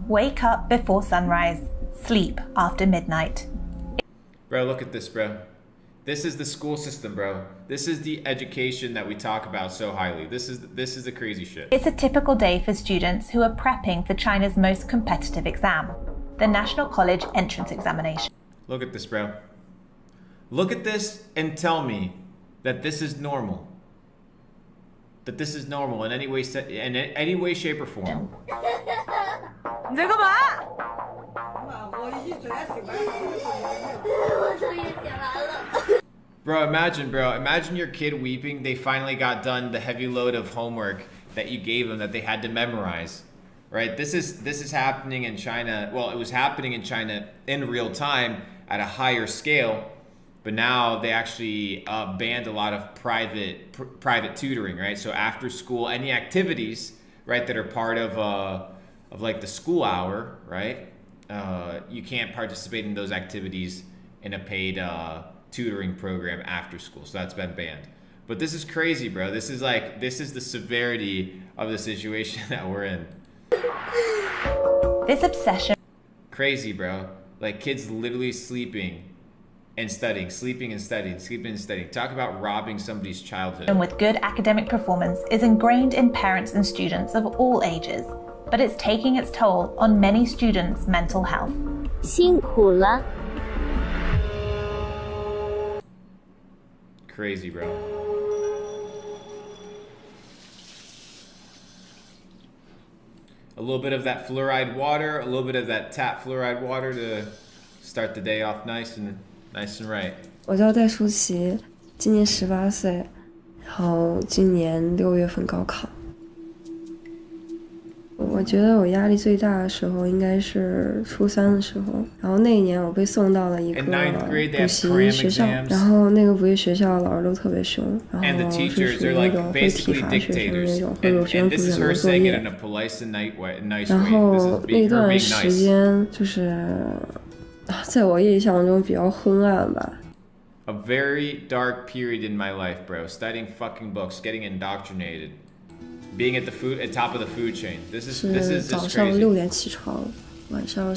Wake up before sunrise, sleep after midnight. Bro, look at this, bro. This is the school system, bro. This is the education that we talk about so highly. This is the crazy shit. It's a typical day for students who are prepping for China's most competitive exam, the National College Entrance Examination. Look at this, bro. Look at this and tell me that this is normal. That this is normal in any way, shape, or form. Bro, imagine your kid weeping. They finally got done the heavy load of homework that you gave them that they had to memorize, right? This is happening in China. Well, it was happening in China in real time at a higher scale, but now they actually banned a lot of private tutoring, right? So after school, any activities, right, that are part of like the school hour, right? You can't participate in those activities in a paid tutoring program after school. So that's been banned. But this is crazy, bro. This is the severity of the situation that we're in. This obsession. Crazy, bro. Like kids literally sleeping and studying, sleeping and studying, sleeping and studying. Talk about robbing somebody's childhood. And with good academic performance is ingrained in parents and students of all ages, but it's taking its toll on many students' mental health. 辛苦了。 Crazy, bro. A little bit of that fluoride water, a little bit of that tap fluoride water to start the day off nice and right. 我叫戴舒淇，今年18岁，然后今年6月份高考。我觉得我压力最大的时候应该是初3的时候，然后那一年我被送到了一个补习学校，然后那个补习学校老师都特别凶，然后是属于那种会体罚学生的那种，会有学生布置很多作业。然后那段时间就是在我印象中比较昏暗吧。 A very dark period in my life, bro. Studying fucking books, getting indoctrinated. Being at the top of the food chain. This is just 早上 crazy. 6点起床，晚上。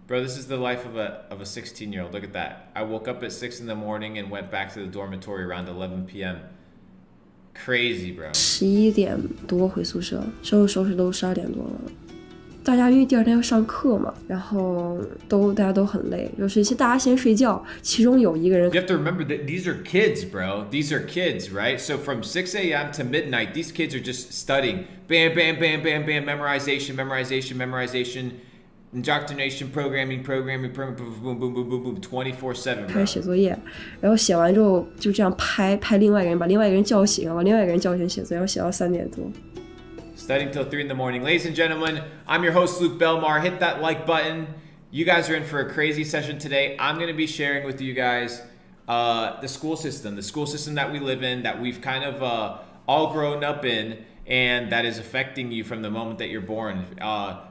Bro, this is the life of a 16-year-old. Look at that. I woke up at 6 in the morning and went back to the dormitory around 11 p.m. Crazy, bro. 11点多回宿舍，收拾都12点多了。大家因为第二天要上课嘛，然后大家都很累，就是大家先睡觉，其中有一个人。 You have to remember that these are kids, bro. These are kids, right? So from 6 a.m. to midnight, these kids are just studying. Bam, bam, bam, bam, bam. Memorization. Indoctrination, programming, boom, boom, boom, boom, boom, boom, 24/7. 开始写作业，然后写完之后就这样拍另外一个人，把另外一个人叫醒，把另外一个人叫醒写作业，然后写到3点多。 Studying till 3 in the morning. Ladies and gentlemen, I'm your host, Luke Belmar. Hit that like button. You guys are in for a crazy session today. I'm going to be sharing with you guys the school system that we live in, that we've kind of all grown up in, and that is affecting you from the moment that you're born.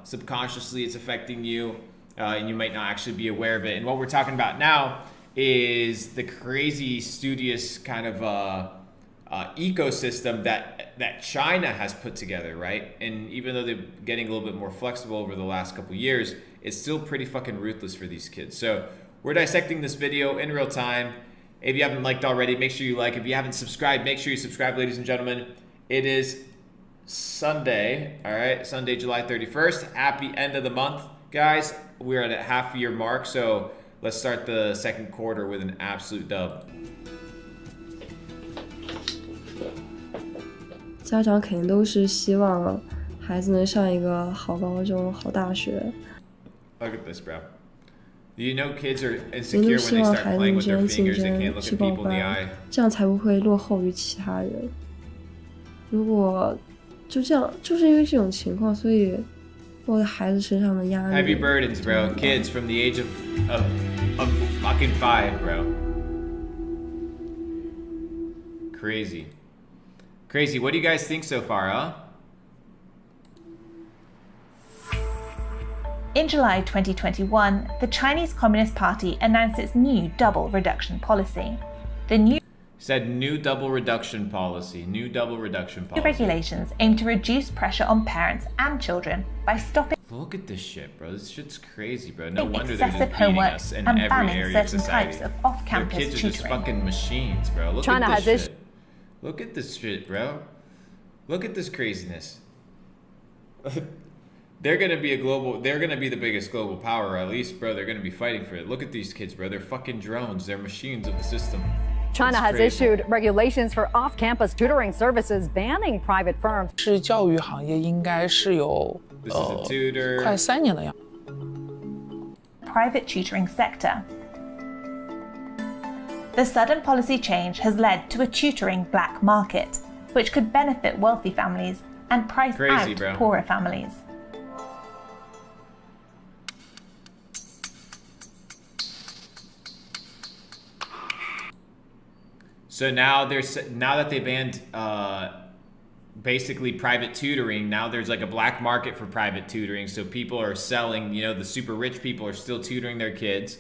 Subconsciously, it's affecting you, and you might not actually be aware of it. And what we're talking about now is the crazy, studious kind of ecosystem that China has put together, right? And even though they're getting a little bit more flexible over the last couple years, it's still pretty fucking ruthless for these kids. So we're dissecting this video in real time. If you haven't liked already, make sure you like. If you haven't subscribed, make sure you subscribe, ladies and gentlemen. It is Sunday, all right? Sunday, July 31st. Happy end of the month, guys. We're at a half-year mark, so let's start the second quarter with an absolute dub. 家长肯定都是希望孩子能上一个好高中、好大学。 Look at this, bro. Do you know kids are insecure when they start playing with their fingers and can't look at people in the eye? 这样才不会落后于其他人。如果就这样，就是因为这种情况，所以落在孩子身上的压力。Heavy burdens, bro. Kids from the age of fucking 5, bro. Crazy. What do you guys think so far, huh? In July 2021, the Chinese Communist Party announced its new double reduction policy. The new double reduction policy. New double reduction policy. regulations aim to reduce pressure on parents and children by stopping Look at this shit, bro. This shit's crazy, bro. No wonder they're just excessive beating homework us in and every banning area of certain society. types of off-campus Their kids are just tutoring. fucking machines, bro. Look China at has this shit. Look at this shit, bro. Look at this craziness. They're gonna be the biggest global power, or at least, bro, they're gonna be fighting for it. Look at these kids, bro. They're fucking drones. They're machines of the system. China has issued regulations for off-campus tutoring services, banning private firms. 是教育行业应该是有 This is a tutor. 快3年的样子。 Private tutoring sector. The sudden policy change has led to a tutoring black market, which could benefit wealthy families and price Crazy, out bro. poorer families. So now that they banned basically private tutoring, now there's like a black market for private tutoring. So people are selling, the super rich people are still tutoring their kids,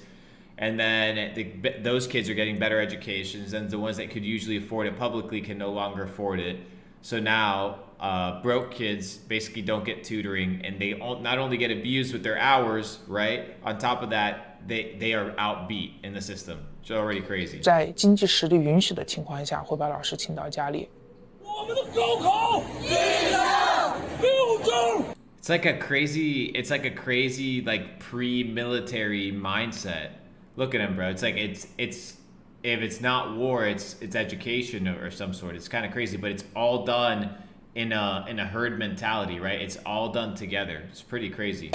and then those kids are getting better educations, and the ones that could usually afford it publicly can no longer afford it. So now broke kids basically don't get tutoring, and they not only get abused with their hours, right? On top of that, they are outbeat in the system. It's already crazy. 在经济实力允许的情况下，会把老师请到家里。 It's like a crazy like pre-military mindset. Look at him, bro. It's like it's if it's not war, it's education or some sort. It's kind of crazy, but it's all done in a herd mentality, right? It's all done together. It's pretty crazy.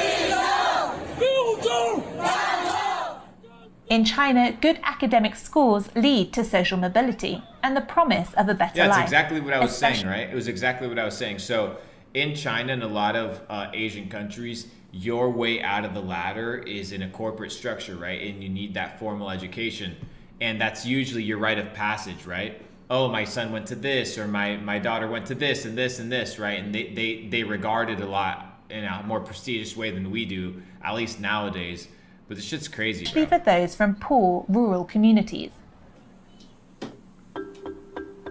In China, good academic scores lead to social mobility and the promise of a better life. Yeah, that's exactly what I was saying, especially- right? It was exactly what I was saying. So in China and a lot of Asian countries, your way out of the ladder is in a corporate structure, right? And you need that formal education. And that's usually your rite of passage, right? Oh, my son went to this, or my daughter went to this and this and this, right? And they regard it a lot in a more prestigious way than we do, at least nowadays. But this shit's crazy, especially bro. for those from poor rural communities.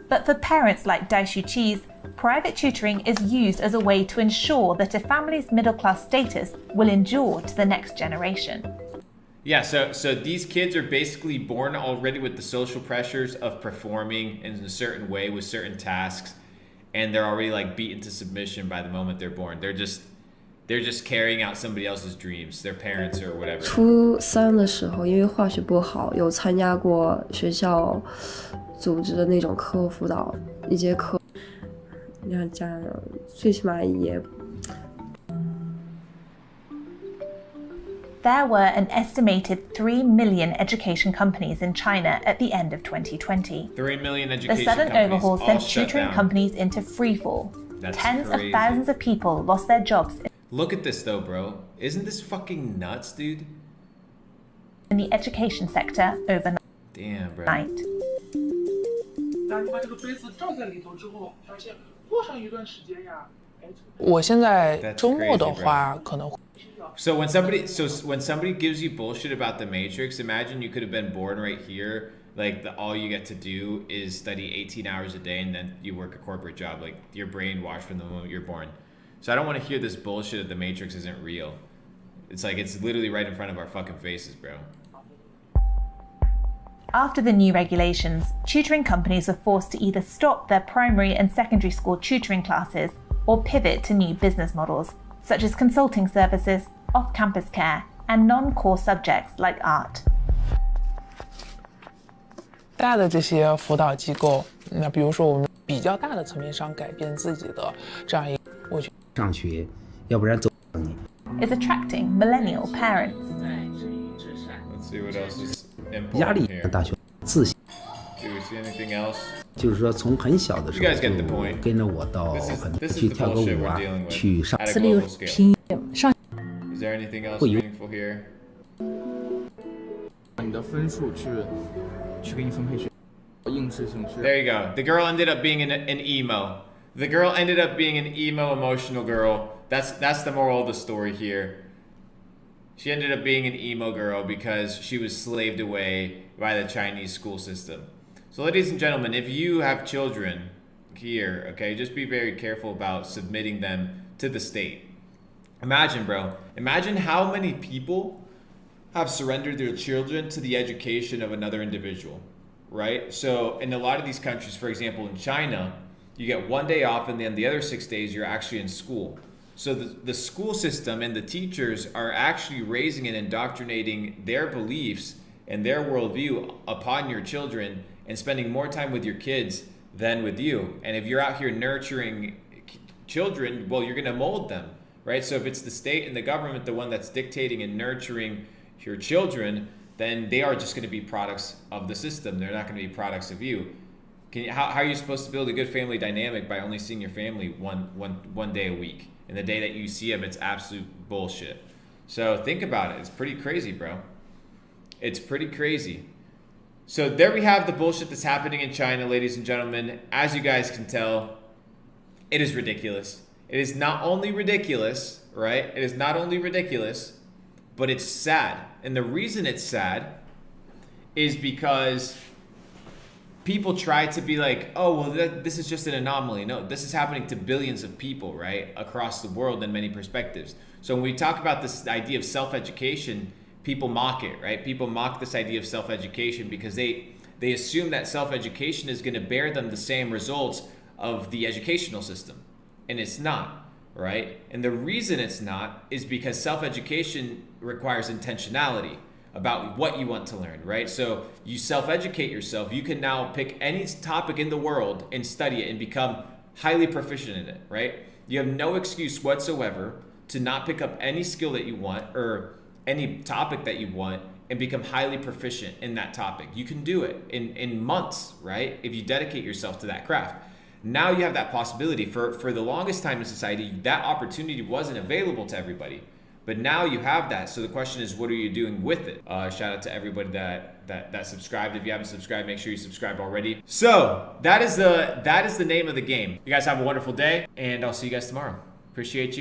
But for parents like Dai Shuqi's, private tutoring is used as a way to ensure that a family's middle-class status will endure to the next generation. Yeah, so these kids are basically born already with the social pressures of performing in a certain way with certain tasks, and they're already like beaten to submission by the moment they're born. They're just carrying out somebody else's dreams, their parents or whatever. 初3的时候，因为化学不好，有参加过学校组织的那种课后辅导一节课，让家长最起码也。 There were an estimated 3 million education companies in China at the end of 2020. 3 million The education sudden companies overhaul all sent shut tutoring down. companies into freefall. That's Tens crazy. of thousands of people lost their jobs Look at this though, bro. Isn't this fucking nuts, dude? in the education sector overnight. Damn, bro. 那你把这个杯子倒在里头之后，发现过上一段时间呀，我现在周末的话可能会。 So when somebody gives you bullshit about the Matrix, imagine you could have been born right here. Like all you get to do is study 18 hours a day, and then you work a corporate job. Like you're brainwashed from the moment you're born. So I don't want to hear this bullshit that the Matrix isn't real. It's like it's literally right in front of our fucking faces, bro. After the new regulations, tutoring companies were forced to either stop their primary and secondary school tutoring classes or pivot to new business models, such as consulting services, off-campus care, and non-core subjects like art. 大的这些辅导机构，那比如说我们比较大的层面上改变自己的这样一个，我觉得上学，要不然走你。 Is attracting millennial parents. Let's see what else is 压 important 力 here. 大学自信， Do we see anything else? 就是说从很小的时 You 候 guys get the 就 point. 跟着我到 This is 很 this 去 is the 跳个 bullshit 舞 we're 啊， dealing with 去上 at a global scale. Is there anything else meaningful here? 你的分数去给你分配去应试性去。 There you go. The girl ended up being an emo. The girl ended up being an emo, emotional girl. That's the moral of the story here. She ended up being an emo girl because she was slaved away by the Chinese school system. So ladies and gentlemen, if you have children here, okay, just be very careful about submitting them to the state. Imagine, bro. Imagine how many people have surrendered their children to the education of another individual, right? So in a lot of these countries, for example, in China, you get 1 day off and then the other 6 days you're actually in school. So the school system and the teachers are actually raising and indoctrinating their beliefs and their worldview upon your children and spending more time with your kids than with you. And if you're out here nurturing children, well, you're gonna mold them, right? So if it's the state and the government, the one that's dictating and nurturing your children, then they are just going to be products of the system. They're not going to be products of you. How are you supposed to build a good family dynamic by only seeing your family one day a week? And the day that you see them, it's absolute bullshit. So think about it. It's pretty crazy, bro. It's pretty crazy. So there we have the bullshit that's happening in China, ladies and gentlemen. As you guys can tell, it is ridiculous. It is not only ridiculous, right? It is not only ridiculous, but it's sad. And the reason it's sad is because people try to be like, oh, well, this is just an anomaly. No, this is happening to billions of people, right? Across the world in many perspectives. So when we talk about this idea of self-education, people mock it, right? People mock this idea of self-education because they assume that self-education is going to bear them the same results of the educational system. And it's not. Right? And the reason it's not is because self-education requires intentionality about what you want to learn, right? So you self-educate yourself. You can now pick any topic in the world and study it and become highly proficient in it, right? You have no excuse whatsoever to not pick up any skill that you want or any topic that you want and become highly proficient in that topic. You can do it in months, right? If you dedicate yourself to that craft. Now you have that possibility. For the longest time in society, that opportunity wasn't available to everybody. But now you have that. So the question is, what are you doing with it? Shout out to everybody that subscribed. If you haven't subscribed, make sure you subscribe already. So that is the name of the game. You guys have a wonderful day, and I'll see you guys tomorrow. Appreciate you.